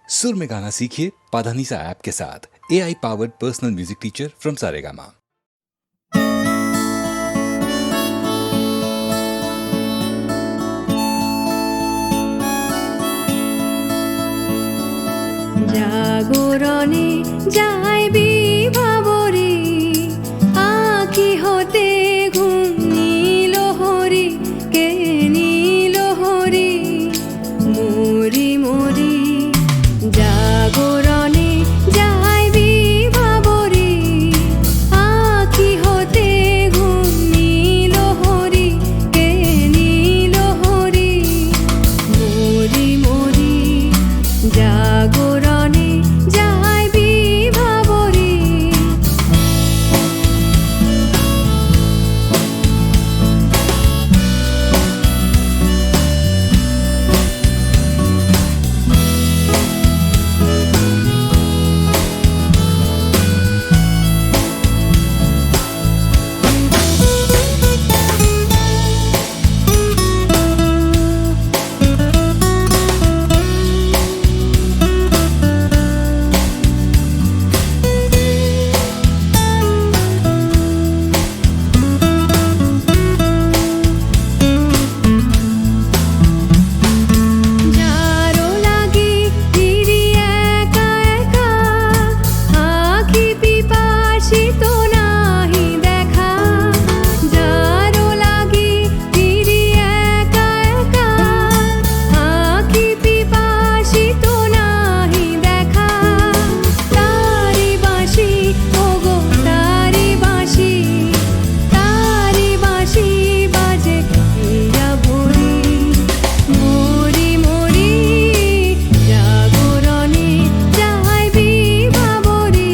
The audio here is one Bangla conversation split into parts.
सुर में गाना सीखिए पाधानीसा ऐप के साथ। AI powered personal music teacher from Saregama. জাগরণে যাইবি ভাবরে আঁখি হতে ঘুম নীল হরি কে নীল হরি মরি মরি জাগরণে যাইবি ভাবরে আঁখি হতে ঘুম নীল হরি কে নীল হরি মরি মরি জাগরণে যাইবি ভাবরে। যারো লাগি ফিরি একা একা আঁখি পিপাসিত নাহি দেখা। যারো লাগি ফিরি একা একা আঁখি পিপাসিত নাহি দেখা। তারি বাঁশি ওগো তারি বাঁশি বাজে হিয়া ভরি মরি মরি জাগরণে যাইবি ভাবরে।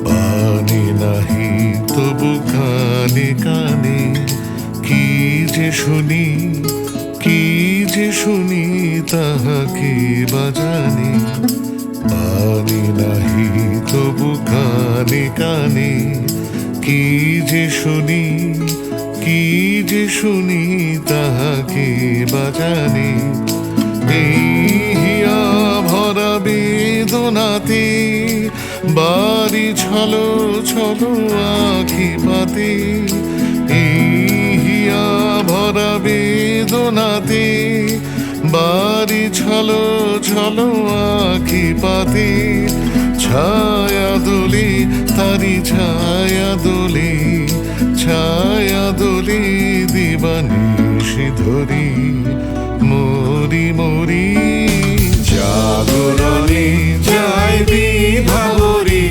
পানি নাহি তবু কানে কানে কি যে শুনি তাহাকে বাজানি। পানি নাহি তবু কানে কানে কি যে শুনি তাহাকে বাজানি। এই হিয়া ভরা বেদনাতে বাড়ি ছলো ছলো আঁখি পাতে। এই হিয়া ভরা বেদনাতে বাড়ি ছলো ছলো আঁখি পাতে। ছায়া দোলে তারি ছায়া দোলে দিবানিশি ধরি মরি মরি জাগরণে যাইবি ভাবরে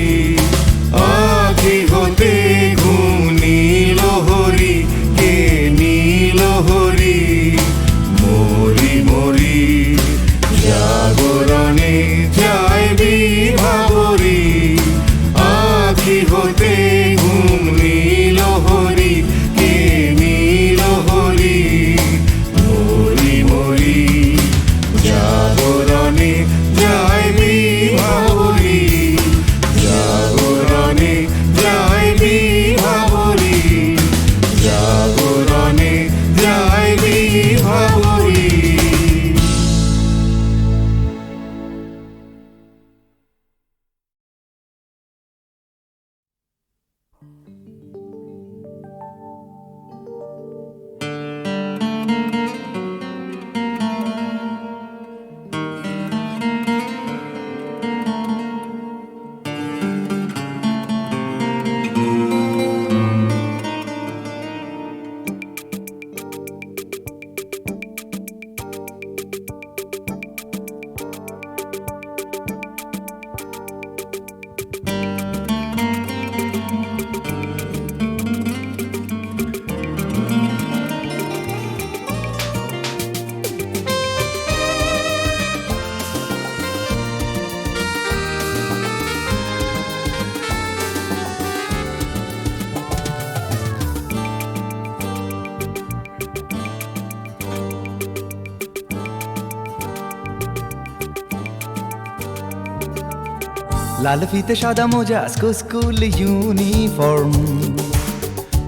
আঁখি হতে ঘুম নীল হরি কে নীল হরি মরি মরি জাগরণে যাইবি ভাবরে আঁখি হতে ঘুম নীল হরি কে নীল হরি মরি মরি জাগরণে যাইবি ভাবরে জাগরণে যাইবি ভাবরে জাগরণে যাইবি ভাবরে। লাল ফিতে সাদা মোজা স্কুল ইউনিফর্ম,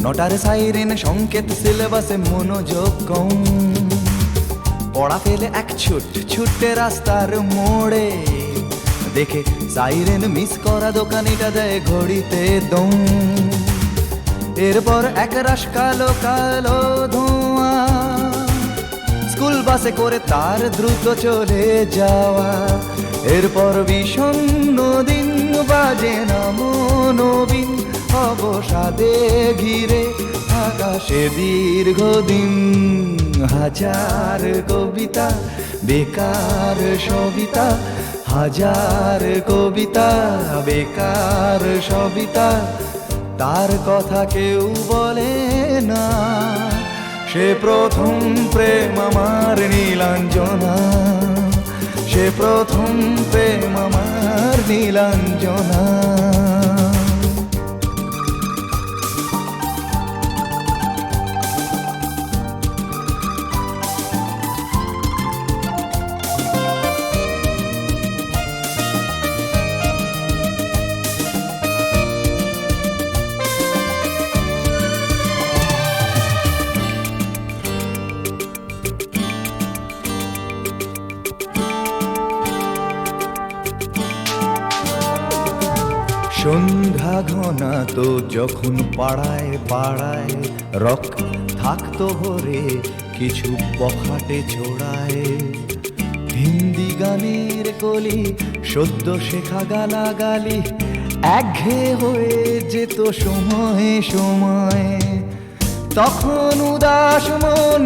নটার সাইরেন সংকেত সিলেবাসে মনোযোগ কম। পড়া ফেলে এক ছুটে রাস্তার মোড়ে, দেখে সাইরেন মিস করা দোকানিটা দেয় ঘড়িতে দম। এরপর এক রাশ কালো কালো ধোঁয়া, স্কুল বাসে করে তার দ্রুত চলে যাওয়া। এরপর বিষণ্ণ দিন বাজে না মনোবিন, অবসাদে ঘিরে আকাশে দীর্ঘদিন। হাজার কবিতা বেকার সবিতা, হাজার কবিতা বেকার সবিতা, তার কথা কেউ বলে না। সে প্রথম প্রেম আমার নীলাঞ্জনা, সে প্রথম প্রেম আমার নীলাঞ্জনা। সন্ধ্যা ঘনা তো যখন পাড়ায় পাড়ায় রক থাকতো ভরে কিছু বখাটে ছোড়ায়। হিন্দি গানের কলি সদ্য শেখা গালাগালি একঘেয়ে হয়ে যেত সময়ে সময়ে। তখন উদাস মন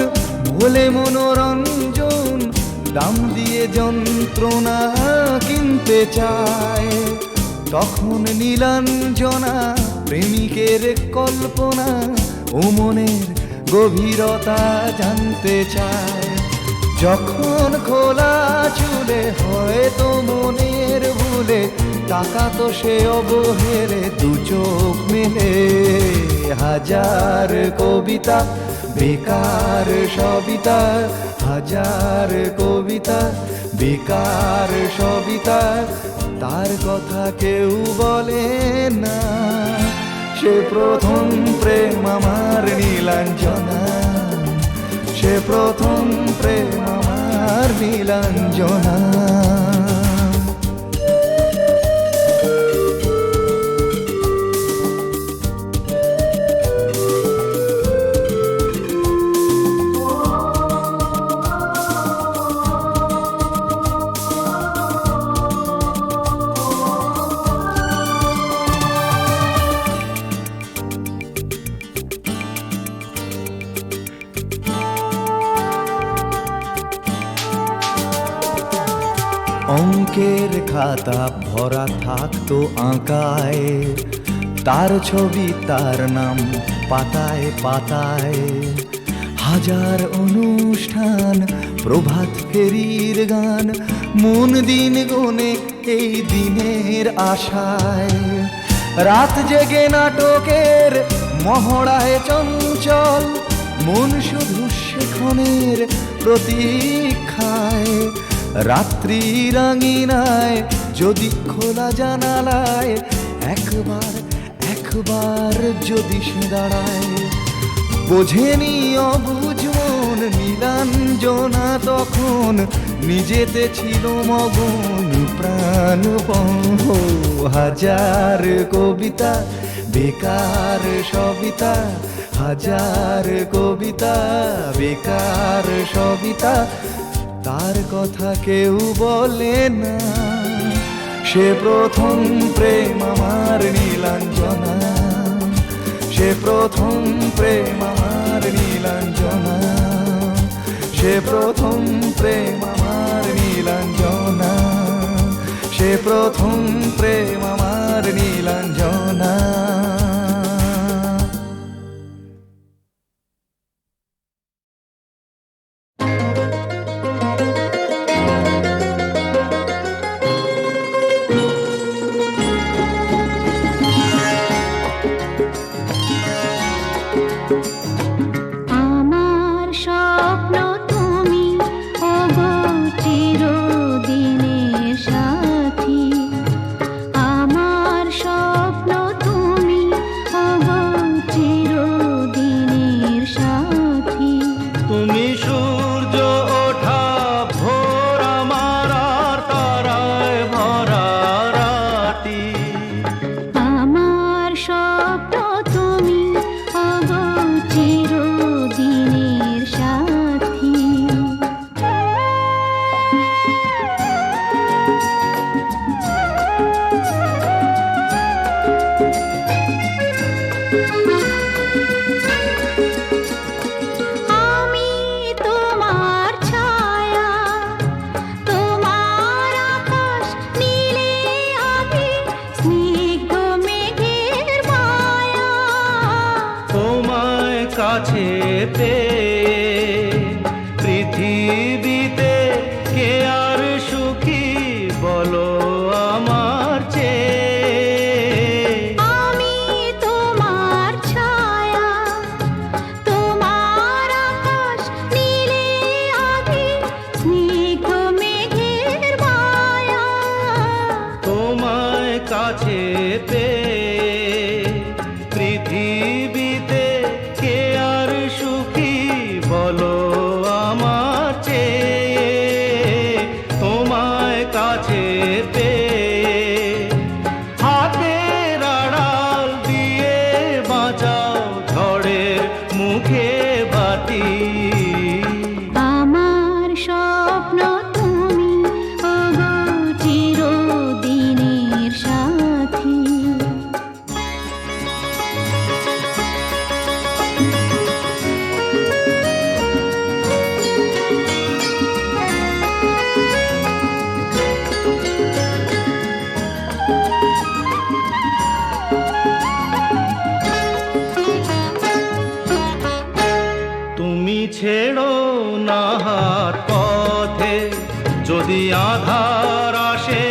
ভোলে মনোরঞ্জন, দাম দিয়ে যন্ত্রণা কিনতে চায়। তখন নীলাঞ্জনা প্রেমিকের কল্পনা ও মনের গভীরতা জানতে চায়। যখন খোলা চুলে হয়তো মনের ভুলে তাকাতো সে অবহেলে দু চোখ মেলে। হাজার কবিতা বেকার সবিতা, হাজার কবিতা বেকার সবিতা, তার কথা কেউ বলে না। সে প্রথম প্রেম আমার নীলাঞ্জনা, সে প্রথম প্রেম আমার নীলাঞ্জনা। অঙ্কের খাতা ভরা থাকতো আঁকায়, তার ছবি তার নাম পাতায় পাতায়। হাজার অনুষ্ঠান প্রভাত ফেরির গান, মন দিন গোনে এই দিনের আশায়। রাত জেগে নাটকের মহড়ায় চঞ্চল, মন শুধু সেক্ষণের প্রতীক্ষায়। রাত্রি রাঙিনায় যদি খোলা জানালায় একবার একবার যদি সে দাঁড়ায়। বোঝেনি অবুঝ মন নীলাঞ্জনা তখন, নিজেতে ছিল মগন প্রাণপণ। হাজার কবিতা বেকার সবিতা, হাজার কবিতা বেকার সবিতা, তার কথা কেউ বলে না। সে প্রথম প্রেম আমার নীলাঞ্জনা, সে প্রথম প্রেম আমার নীলাঞ্জনা, সে প্রথম প্রেম আমার নীলাঞ্জনা, সে প্রথম প্রেম আমার নীলাঞ্জনা। আমার স্বপ্ন তুমি ওগো চিরদিনের সাথী, আমার স্বপ্ন তুমি অনাহার পথে যদি আধার আসে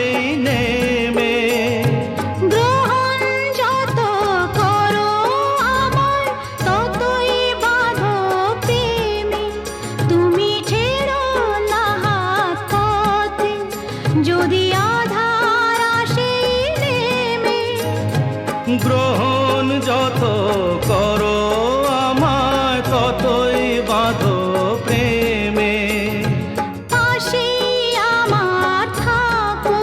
নেমে, গ্রহণ যত করো আমায় ততই বাঁধো প্রেমে, তুমি ছেড়ো না হাত পথে যদি আধার আসে নেমে। গ্রহণ যত করো আমায় ততই বাঁধো প্রেমে, পাশে আমার থাকো,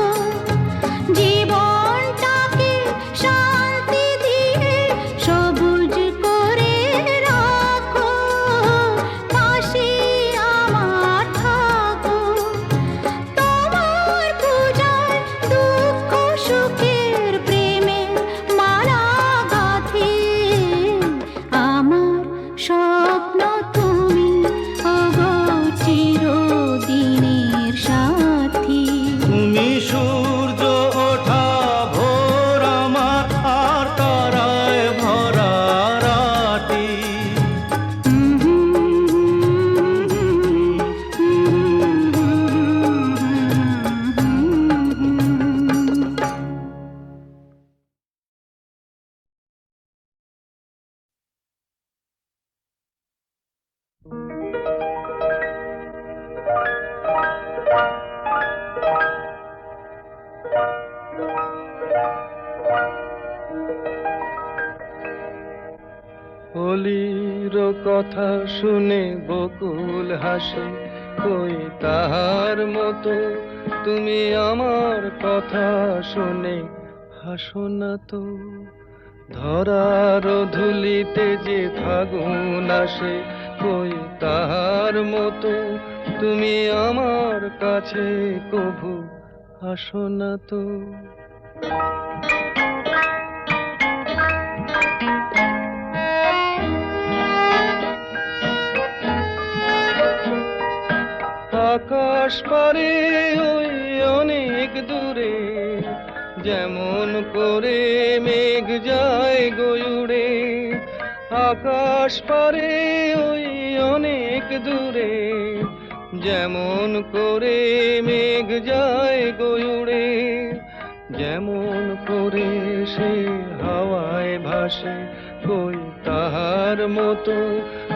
জীবনটাকে শান্তি দিয়ে সবুজ করে রাখো। পাশে আমার থাকো, তোমার পূজায় দুঃখ সুখের প্রেমের মালা গাঁথি। আমার স্বপ্ন তুমি ওগো চিরদিনের সাথী। তুমি সূর্য ওঠা ভোর আমার আর তারায় ভরা রাতি। হোলির কথা শুনে বকুল হাসে, কই তাহার মতো তুমি আমার কথা শুনে হাসো না তো। ধরার ধুলিতে যে ফাগুন আসে, কই তাহার মতো তুমি আমার কাছে কভু আসো না তো। আকাশ পারে ওই অনেক দূরে, যেমন করে মেঘ যায় গয়ুড়ে। আকাশ পারে ওই অনেক দূরে, যেমন করে মেঘ যায় গয়ুড়ে। যেমন করে সে হাওয়ায় ভাসে, কই তাহার মতো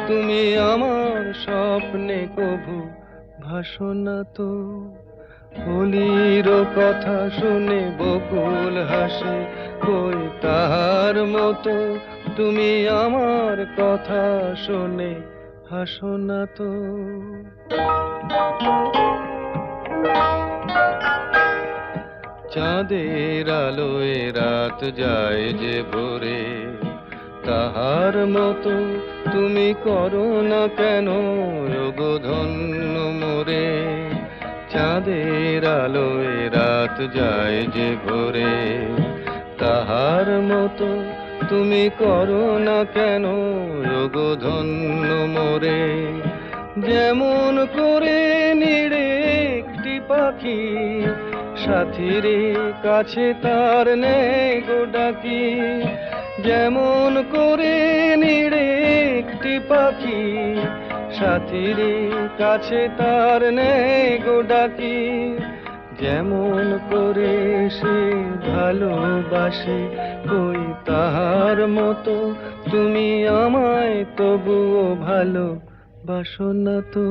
তুমি আমার স্বপ্নে কভু ভাসো না তো। হোলির কথা শুনে বকুল হাসে, কই তাহার মতো তুমি আমার কথা শুনে হাসো না তো। চাঁদের আলোয় রাত যায় যে ভোরে, তাহার মতো তুমি করো না কেন ওগো ধন্য মোরে। চাঁদের আলোয় রাত যায় যে ভোরে, তাহার মতো তুমি করো না কেন ওগো ধন্য মোরে। যেমন করে নিড়ে একটি পাখি সাথীর কাছে তার নেই গো ডাকি। যেমন করে নিড়ে একটি পাখি সাথীর কাছে তার নেই গো ডাকি। যেমন করে সে ভালোবাসে, কই তাহার মতো তুমি আমায় তবুও ভালোবাসো না তো।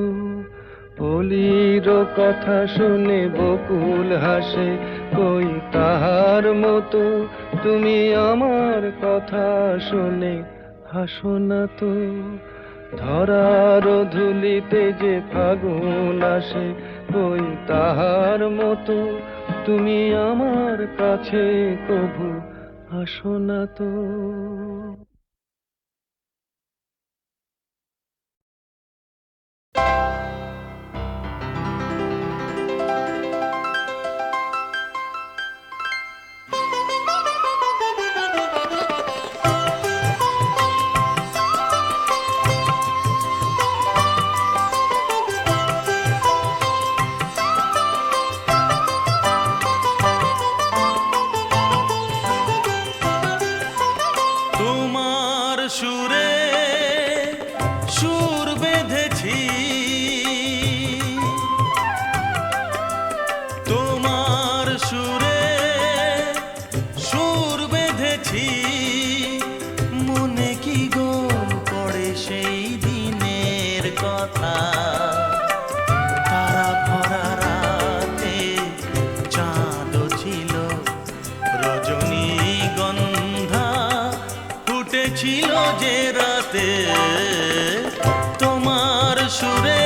হোলির কথা শুনে বকুল হাসে, কই তাহার মতো তুমি আমার কথা শুনে হাসো না তো। ধরার ধুলিতে যে ফাগুন আসে, কই তাহার মতো তুমি আমার কাছে কভু হাসো না তো। তোমার তারা ভরা রাতে চাঁদও ছিল, রজনীগন্ধা ফুটেছিল যে রাতে, তোমার সুরে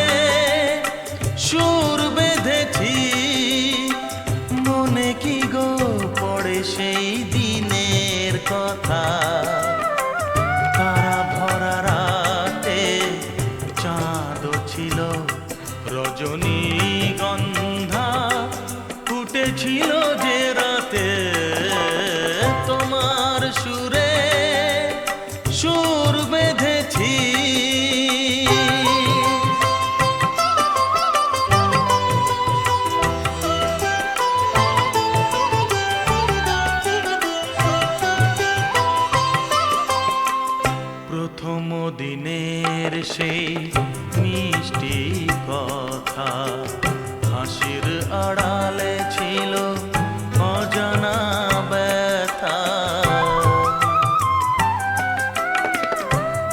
সুর বেঁধেছি, মনে কি গো পড়ে সেই দিনের কথা। তারা ভরা রাতে চাঁদও ছিল, রজনীগন্ধা ফুটেছিল যে রাতে, তোমার সুরে সুর বেঁধেছি। প্রথম দিনের সেই মিষ্টি কথা, হাসির আড়ালে ছিল অজানা ব্যথা।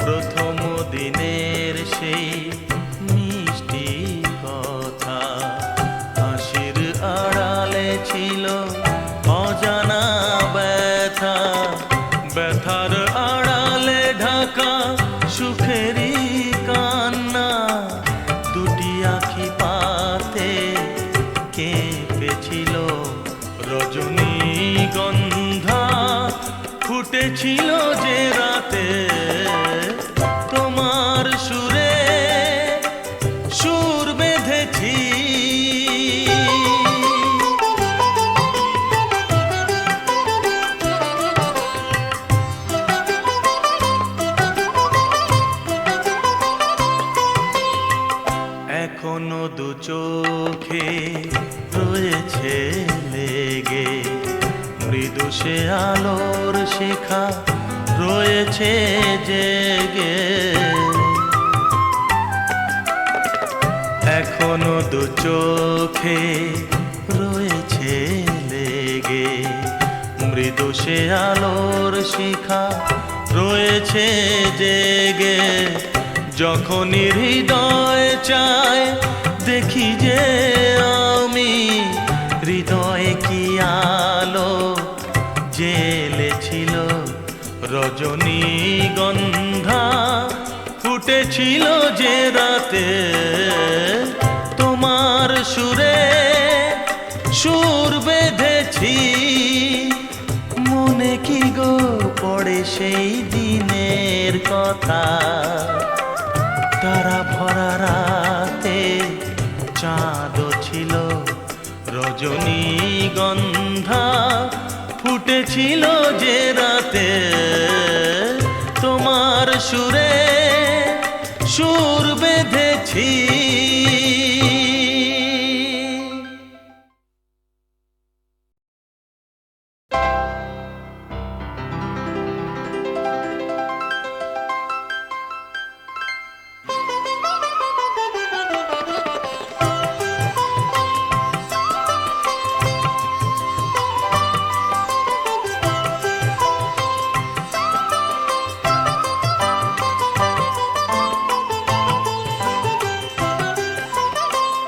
প্রথম দিনের সেই মিষ্টি কথা, হাসির আড়ালে ছিল অজানা ব্যথা। ব্যথার আড়ালে ঢাকা সুখেরই কান্না, দুটি আঁখি পাতে কেঁপেছিল, রজনীগন্ধা ফুটেছিল যে রাতে, তোমার সুরে সুর বেঁধেছি। এখনো দু চোখে রয়েছে লেগে, মৃদু সে আলোর শিখা রয়েছে জেগে। এখনো দু চোখে রয়েছে লেগে, মৃদু সে আলোর শিখা রয়েছে জেগে। যখনই হৃদয় চায় দেখি যে আমি, হৃদয়ে কি আলো জ্বেলেছিল, রজনীগন্ধা ফুটেছিল যে রাতে, তোমার সুরে সুর বেঁধেছি। মনে কি গো পড়ে সেই দিনের কথা, তারা ভরা রাতে চাঁদও ছিল, রজনীগন্ধা ফুটেছিল যে রাতে, তোমার সুরে সুর বেঁধেছি।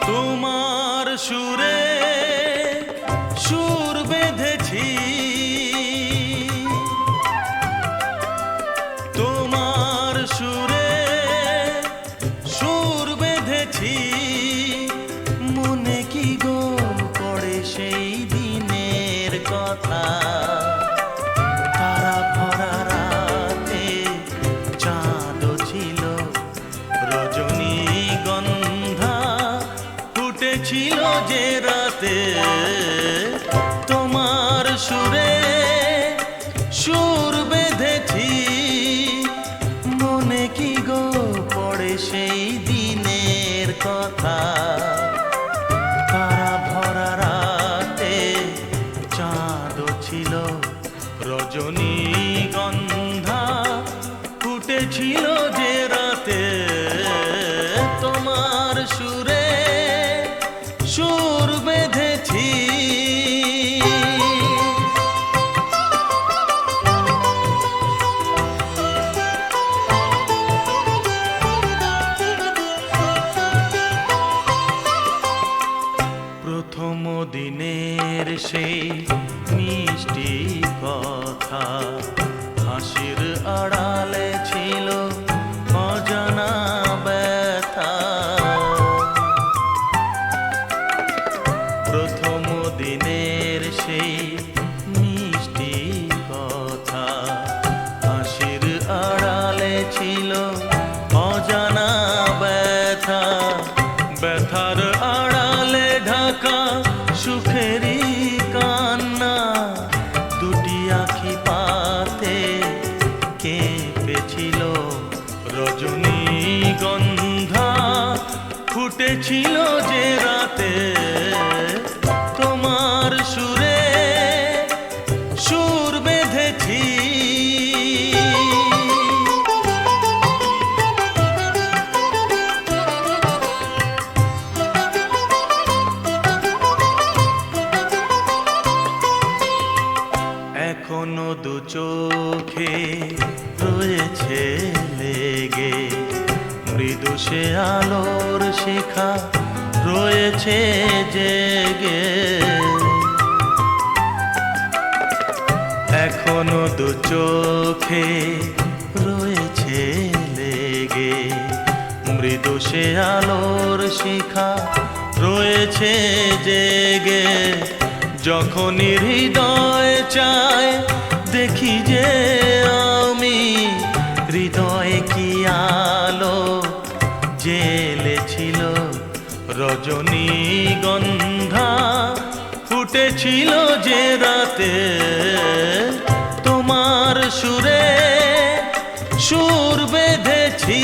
তোমার সুরে সুর বেঁধেছি, তোমার সুরে সুর বেঁধেছি। মনে কি গো পড়ে সেই দিনের কথা, তারা ভরা রাতে চাঁদও ছিল, রজনীগন্ধা ফুটেছিল যে রাতে, তোমার সুরে সুর বেঁধেছি। মনে কি গো পড়ে সেই দিনের কথা, তারা ভরা রাতে চাঁদও ছিল, রজনীগন্ধা ফুটেছিল যে রাতে, তোমার সুরে সুর বেঁধেছি। সেই মিষ্টি কথা, হাসির আড়ালে ছিল অজানা ব্যথা। প্রথম দিনের সেই মিষ্টি কথা, হাসির আড়ালে ছিল অজানা ব্যথা। ব্যথার আড়ালে ঢাকা সুখেরই কান্না, দুটি আঁখি পাতে কেঁপেছিল রজনীগন্ধা। ফুটেছিল যে রাতে তোমার সুরে সুর বেঁধেছি। এখনো দু চোখে রয়েছে লেগে মৃদু সে আলোর শিখা রয়েছে জেগে। এখনো দু চোখে রয়েছে লেগে মৃদু সে আলোর শিখা রয়েছে জেগে। যখনই হৃদয় চায় দেখি যে আমি হৃদয়ে কি আলো জ্বেলেছিল রজনীগন্ধা। ফুটেছিল যে রাতে তোমার সুরে সুর বেঁধেছি।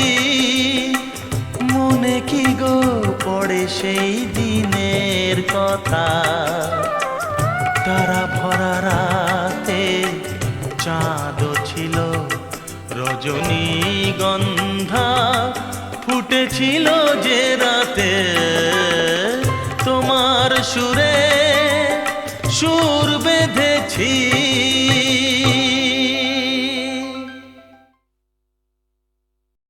মনে কি গো পড়ে সেই দিনের কথা, তারা ভরা রাতে চাঁদ ছিল রজনীগন্ধা। ফুটেছিল যে রাতে তোমার সুরে সুর বেঁধেছি।